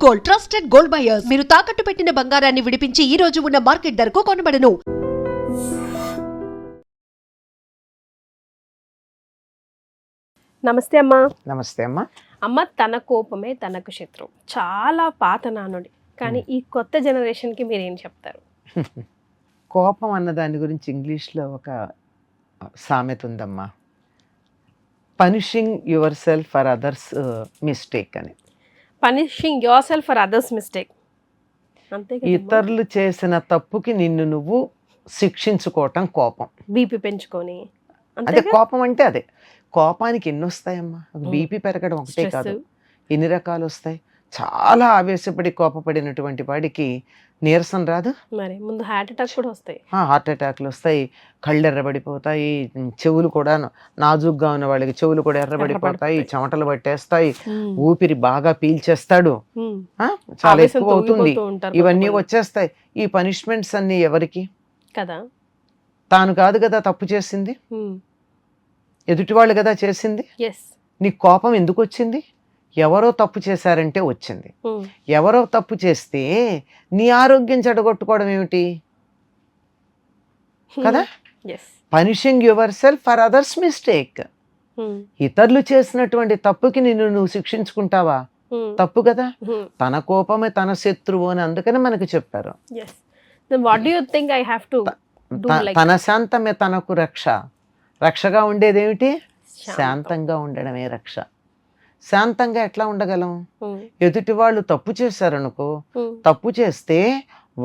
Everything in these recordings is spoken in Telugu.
Gold, trusted gold buyers. మీరు తాకట్టు పెట్టిన బంగారాన్ని విడిపించి ఈ రోజు ఉన్న మార్కెట్ ధరకు కొనబడను. నమస్తే అమ్మా. నమస్తే అమ్మా. అమ్మ, తన కోపమే తనకు శత్రువు చాలా పాత నానుడి, కానీ ఈ కొత్త జనరేషన్కి మీరేం చెప్తారు? కోపం అన్న దాని గురించి ఇంగ్లీష్లో ఒక సామెత ఉందమ్మా, punishing yourself for others mistake అని. Punishing yourself for others mistake, అంతే. ఇతరులు చేసిన తప్పుకి నిన్ను నువ్వు శిక్షించుకోవటం కోపం. బీపీ పెంచుకొని, అదే కోపం అంటే. అదే కోపానికి ఎన్ని వస్తాయమ్మా, బీపీ పెరగడం ఒకటే కాదు, ఎన్ని రకాలు వస్తాయి. చాలా ఆవేశపడి కోపపడినటువంటి వాడికి నీరసం రాదు, మరి ముందు హార్ట్ అటాక్ కూడా వస్తాయి. హార్ట్ అటాక్లు వస్తాయి, కళ్ళు ఎర్రబడిపోతాయి, చెవులు కూడా నాజుగ్గా ఉన్న వాళ్ళకి చెవులు కూడా ఎర్రబడిపోతాయి, చెమటలు పట్టేస్తాయి, ఊపిరి బాగా పీల్చేస్తాడు, చాలా ఎక్కువ అవుతుంది, ఇవన్నీ వచ్చేస్తాయి. ఈ పనిష్మెంట్స్ అన్ని ఎవరికి కదా? తాను కాదు కదా తప్పు చేసింది, ఎదుటి వాళ్ళు కదా చేసింది. నీ కోపం ఎందుకు వచ్చింది? ఎవరో తప్పు చేశారంటే వచ్చింది. ఎవరో తప్పు చేస్తే నీ ఆరోగ్యం చెడగొట్టుకోవడం ఏమిటి కదా? Punishing yourself for others mistake. ఇతరులు చేసినటువంటి తప్పుకి నిన్ను నువ్వు శిక్షించుకుంటావా? తప్పు కదా. తన కోపమే తన శత్రువు అని అందుకని మనకు చెప్పారు. తన శాంతమే తనకు రక్ష. రక్షగా ఉండేదేమిటి? శాంతంగా ఉండడమే రక్ష. శాంతంగా ఎట్లా ఉండగలం? ఎదుటి వాళ్ళు తప్పు చేశారనుకో, తప్పు చేస్తే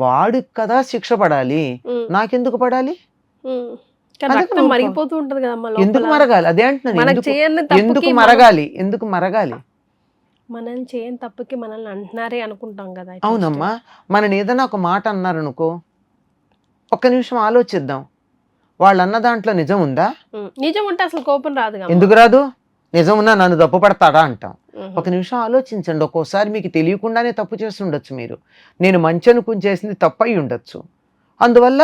వాడికి కదా శిక్ష పడాలి, నాకెందుకు పడాలి? ఎందుకు మరగాలి? అదే అంటున్నాను, ఎందుకు మరగాలి? ఎందుకు మరగాలి? మనం చేయని తప్పుకి మనల్ని అంటున్నారే అనుకుంటాం కదా. అవునమ్మా, మనని ఏదైనా ఒక మాట అన్నారనుకో, ఒక్క నిమిషం ఆలోచిద్దాం, వాళ్ళు అన్న దాంట్లో నిజం ఉందా? నిజం ఉంటే అసలు కోపం రాదు. ఎందుకు రాదు? నిజం ఉన్నా నన్ను తప్పు పడతాడా అంటాం. ఒక నిమిషం ఆలోచించండి, ఒక్కోసారి మీకు తెలియకుండానే తప్పు చేసి ఉండొచ్చు. మీరు నేను మంచి అనుకుని చేసింది తప్పు అయి ఉండొచ్చు. అందువల్ల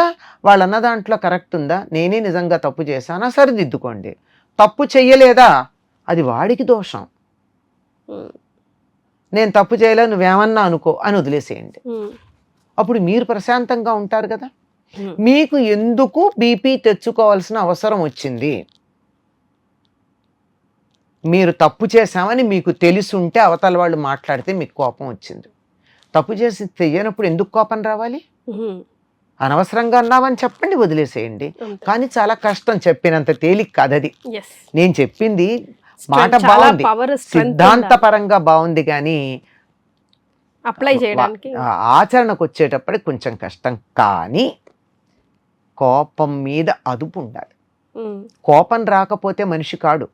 వాళ్ళు అన్న దాంట్లో కరెక్ట్ ఉందా, నేనే నిజంగా తప్పు చేశానా, సరిదిద్దుకోండి. తప్పు చెయ్యలేదా, అది వాడికి దోషం. నేను తప్పు చేయలే, నువ్వేమన్నా అనుకో అని వదిలేసేయండి. అప్పుడు మీరు ప్రశాంతంగా ఉంటారు కదా. మీకు ఎందుకు బీపీ తెచ్చుకోవాల్సిన అవసరం వచ్చింది? మీరు తప్పు చేశామని మీకు తెలుసుంటే అవతల వాళ్ళు మాట్లాడితే మీకు కోపం వచ్చింది. తప్పు చేసి చెయ్యనప్పుడు ఎందుకు కోపం రావాలి? అనవసరంగా అన్నావని చెప్పండి, వదిలేసేయండి. కానీ చాలా కష్టం, చెప్పినంత తేలిక కాదది. నేను చెప్పింది మాట బాగుంది, సిద్ధాంతపరంగా బాగుంది, కానీ అప్లై చేయడానికి ఆచరణకు వచ్చేటప్పటికి కొంచెం కష్టం. కానీ కోపం మీద అదుపు ఉండాలి. కోపం రాకపోతే మనిషి కాడు.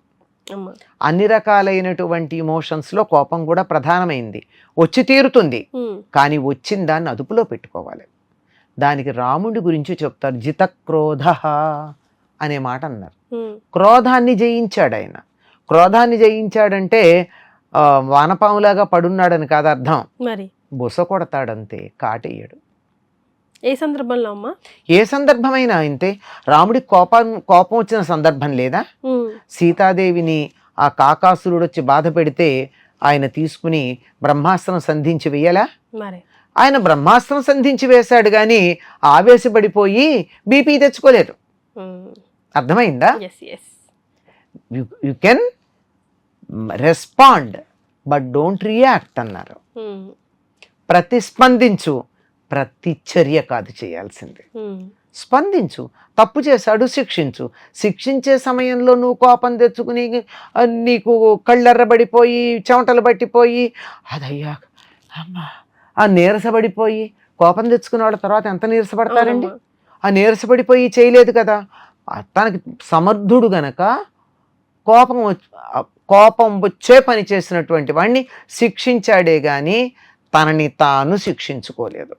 అన్ని రకాలైనటువంటి ఇమోషన్స్లో కోపం కూడా ప్రధానమైంది. వచ్చి తీరుతుంది, కానీ వచ్చిన దాన్ని అదుపులో పెట్టుకోవాలి. దానికి రాముడి గురించి చెప్తారు, జితక్రోధ అనే మాట అన్నారు. క్రోధాన్ని జయించాడు ఆయన. క్రోధాన్ని జయించాడంటే వానపాములాగా పడున్నాడని కాదు అర్థం, బుస కొడతాడంతే, కాటేయడు. ఏ సందర్భంలో అమ్మా? ఏ సందర్భమైనా అంతే. రాముడికి కోపం వచ్చిన సందర్భం లేదా? సీతాదేవిని ఆ కాకాసురుడు వచ్చి బాధ పెడితే ఆయన తీసుకుని బ్రహ్మాస్త్రం సంధించి వేయలా? ఆయన బ్రహ్మాస్త్రం సంధించి వేశాడు, కానీ ఆవేశపడిపోయి బీపీ తెచ్చుకోలేదు. అర్థమైందా? You can respond but don't react అన్నారు. ప్రతిస్పందించు, ప్రతిచర్య కాదు చేయాల్సింది. స్పందించు. తప్పు చేశాడు, శిక్షించు. శిక్షించే సమయంలో నువ్వు కోపం తెచ్చుకుని నీకు కళ్ళెర్రబడిపోయి చెమటలు పట్టిపోయి అదయ్యా అమ్మా ఆ నీరసపడిపోయి కోపం తెచ్చుకునే వాళ్ళ తర్వాత ఎంత నీరసపడతారండి? ఆ నీరసపడిపోయి చేయలేదు కదా. తనకి సమర్థుడు గనక కోపం వచ్చే పని చేసినటువంటి వాడిని శిక్షించాడే గాని తనని తాను శిక్షించుకోలేదు.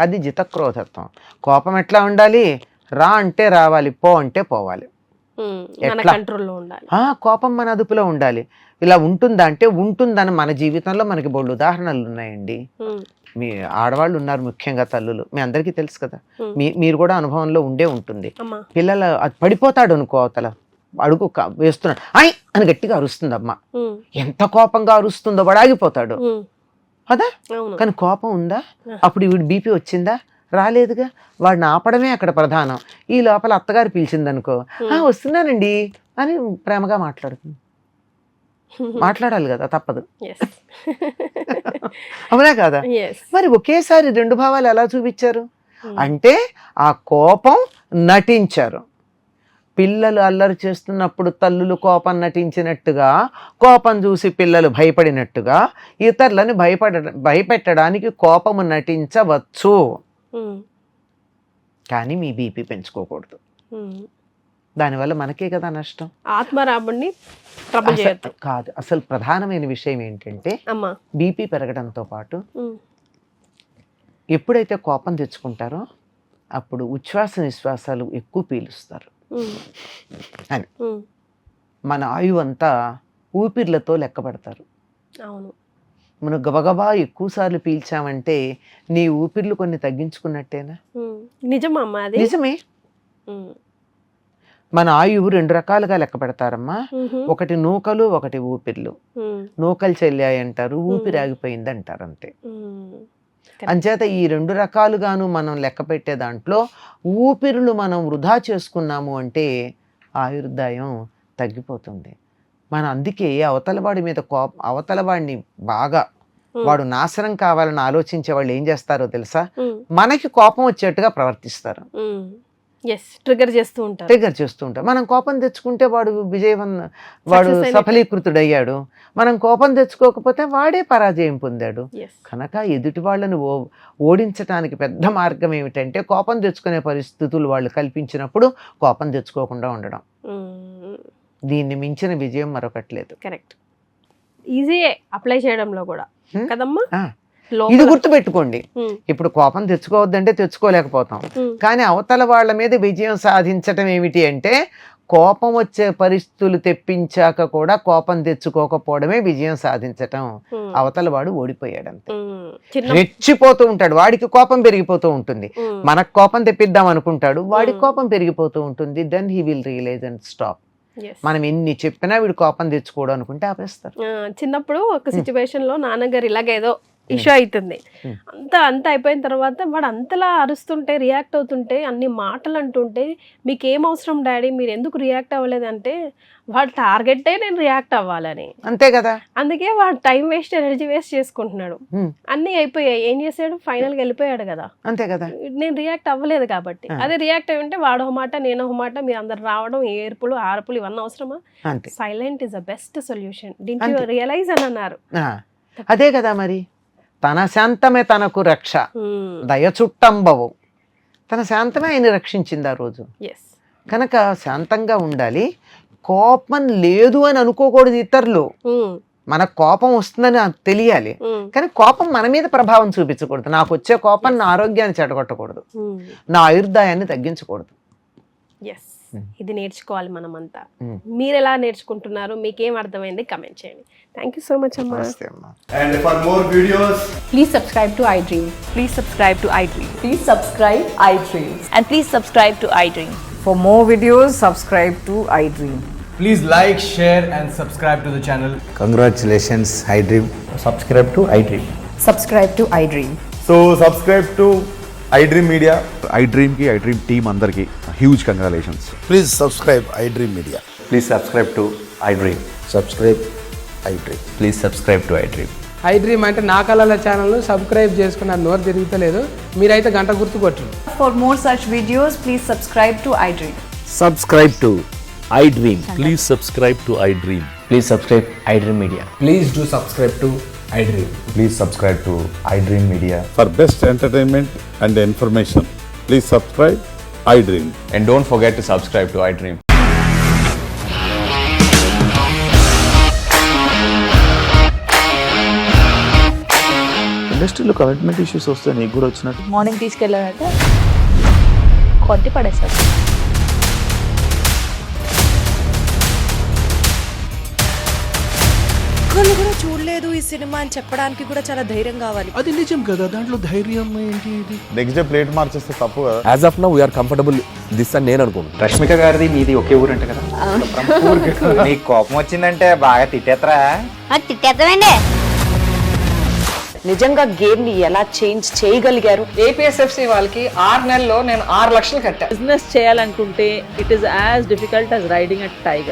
అది జితక్రోధత్వం. కోపం ఎట్లా ఉండాలి? రా అంటే రావాలి, పో అంటే పోవాలి. కోపం మన అదుపులో ఉండాలి. ఇలా ఉంటుందా అంటే ఉంటుందని మన జీవితంలో మనకి బోల్డ్ ఉదాహరణలు ఉన్నాయండి. మీ ఆడవాళ్ళు ఉన్నారు, ముఖ్యంగా తల్లులు, మీ అందరికీ తెలుసు కదా. మీరు కూడా అనుభవంలో ఉండే ఉంటుంది. పిల్లలు అది పడిపోతాడు అనుకో, అవతల అడుగు వేస్తున్నాడు ఐ అని గట్టిగా అరుస్తుంది అమ్మ. ఉమ్, ఎంత కోపంగా అరుస్తుందో వాడు ఆగిపోతాడు ఉమ్, కదా. అవును. కానీ కోపం ఉందా? అప్పుడు వీడు బీపీ వచ్చిందా? రాలేదుగా. వాడిని ఆపడమే అక్కడ ప్రధానం. ఈ లోపల అత్తగారు పిలిచిందనుకో, వస్తున్నానండి అని ప్రేమగా మాట్లాడుతుంది. మాట్లాడాలి కదా, తప్పదు. Yes. అవునా కాదా? Yes. మరి ఒకేసారి రెండు భావాలు ఎలా చూపించారు అంటే ఆ కోపం నటించారు. పిల్లలు అల్లరి చేస్తున్నప్పుడు తల్లులు కోపం నటించినట్టుగా, కోపం చూసి పిల్లలు భయపడినట్టుగా ఇతరులను భయపెట్టడానికి కోపము నటించవచ్చు. ఉమ్, కానీ మీ బీపీ పెంచుకోకూడదు. ఉమ్. దానివల్ల మనకే కదా నష్టం. ఆత్మరాబుడిని ట్రబుల్ చేయొద్దు. కాదు, అసలు ప్రధానమైన విషయం ఏంటంటే అమ్మా. బీపీ పెరగడంతో పాటు ఉమ్, ఎప్పుడైతే కోపం తెచ్చుకుంటారో అప్పుడు ఉచ్ఛ్వాస నిశ్వాసాలు ఎక్కువ పీలుస్తారు ఉమ్, అని. ఉమ్. మన ఆయువు అంతా ఊపిర్లతో లెక్క పెడతారు. అవును. మనం గబగబా ఎక్కువసార్లు పీల్చామంటే నీ ఊపిర్లు కొన్ని తగ్గించుకున్నట్టేనా? ఉమ్. నిజమా అమ్మా అది? నిజమే. ఉమ్, మన ఆయువు రెండు రకాలుగా లెక్క పెడతారమ్మా. ఉహు, ఒకటి నూకలు, ఒకటి ఊపిర్లు. ఉమ్, నూకలు చెల్లాయి అంటారు, ఊపిరి ఆగిపోయింది అంటారు, అంతే. ఉమ్. అంచేత ఈ రెండు రకాలుగాను మనం లెక్క పెట్టే దాంట్లో ఊపిరులు మనం వృధా చేసుకున్నాము అంటే ఆయుర్దాయం తగ్గిపోతుంది. మనం అందుకే అవతలవాడి మీద అవతలవాడిని బాగా వాడు నాశనం కావాలని ఆలోచించే వాళ్ళు ఏం చేస్తారో తెలుసా? మనకి కోపం వచ్చేట్టుగా ప్రవర్తిస్తారు, ట్రిగర్ చేస్తూ ఉంటారు. ట్రిగర్ చేస్తూ ఉంటారు. మనం కోపం తెచ్చుకుంటే వాడు వాడు సఫలీకృతుడయ్యాడు. మనం కోపం తెచ్చుకోకపోతే వాడే పరాజయం పొందాడు. కనుక ఎదుటి వాళ్ళని ఓడించడానికి పెద్ద మార్గం ఏమిటంటే కోపం తెచ్చుకునే పరిస్థితులు వాళ్ళు కల్పించినప్పుడు కోపం తెచ్చుకోకుండా ఉండడం. దీన్ని మించిన విజయం మరొకట్లేదు. కరెక్ట్. ఈజీయే అప్లై చేయడంలో కూడా కదమ్మా. ఇది గుర్తుపెట్టుకోండి. ఇప్పుడు కోపం తెచ్చుకోవద్దంటే తెచ్చుకోలేకపోతాం, కానీ అవతల వాళ్ళ మీద విజయం సాధించటం ఏమిటి అంటే కోపం వచ్చే పరిస్థితులు తెప్పించాక కూడా కోపం తెచ్చుకోకపోవడమే విజయం సాధించటం. అవతల వాడు ఓడిపోయాడంతే. రెచ్చిపోతూ ఉంటాడు, వాడికి కోపం పెరిగిపోతూ ఉంటుంది. మనకు కోపం తెప్పిద్దాం అనుకుంటాడు, వాడికి కోపం పెరిగిపోతూ ఉంటుంది. Then he will realise and stop. మనం ఎన్ని చెప్పినా వీడు కోపం తెచ్చుకోవడం అనుకుంటే ఆపేస్తారు. చిన్నప్పుడు ఒక సిచ్యువేషన్ లో నాన్నగారు ఇలాగేదో ఇష్యూ అవుతుంది, అంత అయిపోయిన తర్వాత వాడు అంతలా అరుస్తుంటే రియాక్ట్ అవుతుంటే అన్ని మాటలు అంటుంటే మీకేం అవసరం డాడీ, మీరు ఎందుకు రియాక్ట్ అవ్వలేదంటే వాడు టార్గెట్టే నేను రియాక్ట్ అవ్వాలని. అంతే కదా. అందుకే వాడు టైం వేస్ట్, ఎనర్జీ వేస్ట్ చేసుకుంటున్నాడు. అన్ని అయిపోయాయి, ఏం చేశాడు? ఫైనల్ గా వెళ్ళిపోయాడు కదా. అంతే కదా. నేను రియాక్ట్ అవ్వలేదు కాబట్టి. అదే రియాక్ట్ అయ్యి ఉంటే వాడు ఒక మాట నేను ఒక మాట, మీరు అందరు రావడం, ఏర్పులు ఆర్పులు ఇవన్నీ అవసరమా? Silent is the best solution. Did you realise అని అన్నారు. అదే కదా మరి. తన శాంతమే తనకు రక్ష, దయ చుట్టంబవు. తన శాంతమే ఆయన రక్షించింది ఆ రోజు. కనుక శాంతంగా ఉండాలి. కోపం లేదు అని అనుకోకూడదు ఇతరులు. మనకు కోపం వస్తుందని తెలియాలి, కానీ కోపం మన మీద ప్రభావం చూపించకూడదు. నాకు వచ్చే కోపం నా ఆరోగ్యాన్ని చెడగొట్టకూడదు, నా ఆయుర్దాయాన్ని తగ్గించకూడదు. ఇది నేర్చుకోవాలి మనమంతా. మీరు ఎలా నేర్చుకుంటున్నారు, మీకేం అర్థమైంది కమెంట్ చేయండి. థ్యాంక్ యూ సో మచ్ అమ్మా. And for more videos, please subscribe to iDream. Please subscribe to iDream. Please subscribe iDream. And please subscribe to iDream. For more videos, subscribe to iDream. please like, share and subscribe to the channel. Congratulations, iDream. Subscribe to iDream. Subscribe to iDream. So subscribe to iDream Media. iDream ki iDream team andarki huge congratulations. Please subscribe iDream Media. Please subscribe to iDream. Subscribe iDream. Please subscribe to iDream. iDream అంటే నా కళల ఛానల్ను సబ్స్క్రైబ్ చేసుకున్న నోరు తిరుగుతలేదు, మీరైతే గంట గుర్తు కొట్టండి. For more such videos, please subscribe to iDream. Subscribe to iDream. Please subscribe to iDream. Please subscribe iDream Media. Please do subscribe to iDream. Please subscribe to iDream Media. For best entertainment and information, please subscribe iDream. And don't forget to subscribe to iDream. ఇండస్ట్రీలో కమిట్మెంట్ ఇష్యూస్ వస్తే నీకు కూడా వచ్చినట్టు మార్నింగ్ తీసుకెళ్ళారంటే కొట్టి పడేస్తారు. ఒక్కళ్ళు కూడా చూడలేదు సినిమా అని చెప్పడానికి కూడా చాలా ధైర్యం కావాలి. అది నిజం కదా, దాంట్లో ధైర్యం ఏంటి? ఇది నెక్స్ట్ డే ప్లేట్ మార్చేస్తే తప్పు కదా. As of now we are comfortable this అని నేను అనుకుంటున్నాను. రష్మిక గారిది మీది ఒకే ఊరంట కదా. నీకు కోపం వచ్చిందంటే బాగా తిట్టేత్తరా? తిట్టేద్దామండి. నిజంగా గేమ్ ని ఎలా చేంజ్ చేయగలిగారు? ఏపీఎస్ఎఫ్సి వాళ్ళకి 6 నెలల్లో నేను 6 లక్షలు కట్టా. బిజినెస్ చేయాలనుకుంటే it is as difficult as riding a tiger.